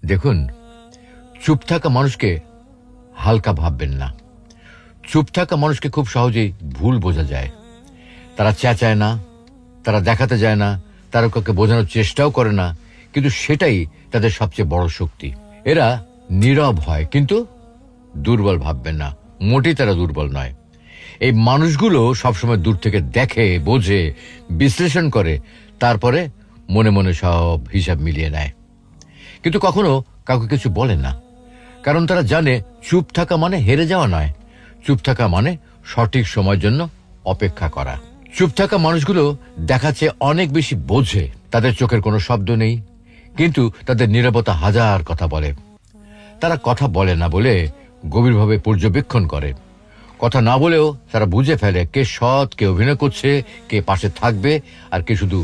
দেখুন, চুপ থাকা মানুষকে হালকা ভাববেন না। চুপ থাকা মানুষকে খুব সহজেই ভুল বোঝা যায়। তারা চেঁচায় না, তারা দেখাতে যায় না, তারা কাউকে বোঝানোর চেষ্টাও করে না, কিন্তু সেটাই তাদের সবচেয়ে বড় শক্তি। এরা নীরব হয়, কিন্তু দুর্বল ভাববেন না, মোটেই তারা দুর্বল নয়। এই মানুষগুলো সবসময় দূর থেকে দেখে, বোঝে, বিশ্লেষণ করে, তারপরে মনে মনে সব হিসাব মিলিয়ে নেয়, কিন্তু কখনো কাউকে কিছু বলে না। কারণ তারা জানে চুপ থাকা মানে হেরে যাওয়া নয়, চুপ থাকা মানে সঠিক সময়ের জন্য অপেক্ষা করা। চুপ থাকা মানুষগুলো দেখাচ্ছে অনেক বেশি বোঝে, তাদের চোখের কোনো শব্দ নেই, কিন্তু তাদের নীরবতা হাজার কথা বলে। তারা কথা বলে না বলে গভীরভাবে পর্যবেক্ষণ করে। কথা না বলেও তারা বুঝে ফেলে কে সৎ, কে অভিনয় করছে, কে পাশে থাকবে, আর কে শুধু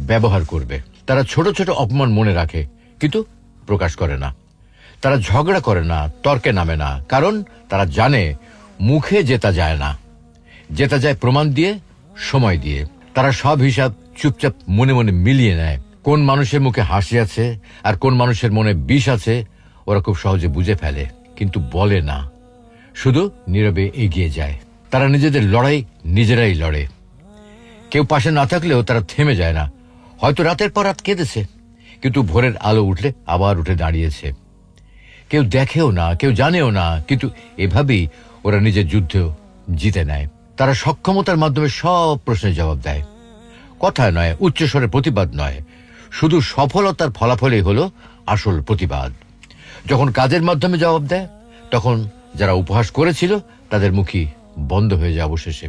ব্যবহার করবে। তারা ছোট ছোট অপমান মনে রাখে, কিন্তু প্রকাশ করে না। তারা ঝগড়া করে না, তর্কে নামে না, কারণ তারা জানে মুখে জেতা যায় না, জেতা যায় প্রমাণ দিয়ে, সময় দিয়ে। তারা সব হিসাব চুপচাপ মনে মনে মিলিয়ে নেয়। কোন মানুষের মুখে হাসি আছে আর কোন মানুষের মনে বিষ আছে ওরা খুব সহজে বুঝে ফেলে, কিন্তু বলে না, শুধু নীরবে এগিয়ে যায়। তারা নিজেদের লড়াই নিজেরাই লড়ে। কেউ পাশে না থাকলেও তারা থেমে যায় না। হয়তো রাতের পর রাত কেঁদেছে, কিন্তু ভোরের আলো উঠলে আবার উঠে দাঁড়িয়েছে। কেউ দেখেও না, কেউ জানেও না, কিন্তু এভাবেই ওরা নিজের যুদ্ধ জিতে নেয়। তারা সক্ষমতার মাধ্যমে সব প্রশ্নের জবাব দেয়। কথায় নয়, উচ্চস্বরে প্রতিবাদ নয়, শুধু সফলতার ফলাফলই হলো আসল প্রতিবাদ। যখন কাজের মাধ্যমে জবাব দেয়, তখন যারা উপহাস করেছিল তাদের মুখই বন্ধ হয়ে যায় অবশেষে।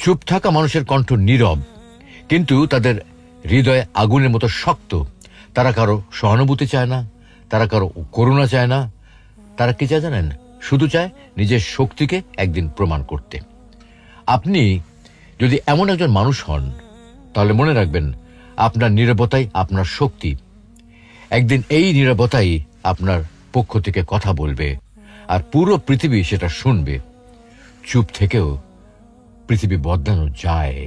চুপ থাকা মানুষের কণ্ঠ নীরব, কিন্তু তাদের হৃদয়ে আগুনের মতো শক্ত। তারা কারো সহানুভূতি চায় না, তারা কারো করুণা চায় না। তারা কি চায় জানেন? শুধু চায় নিজের শক্তিকে একদিন প্রমাণ করতে। আপনি যদি এমন একজন মানুষ হন, তাহলে মনে রাখবেন আপনার নীরবতাই আপনার শক্তি। একদিন এই নীরবতাই আপনার পক্ষ থেকে কথা বলবে, আর পুরো পৃথিবী সেটা শুনবে। চুপ থেকেও পৃথিবী বদলানো যায়।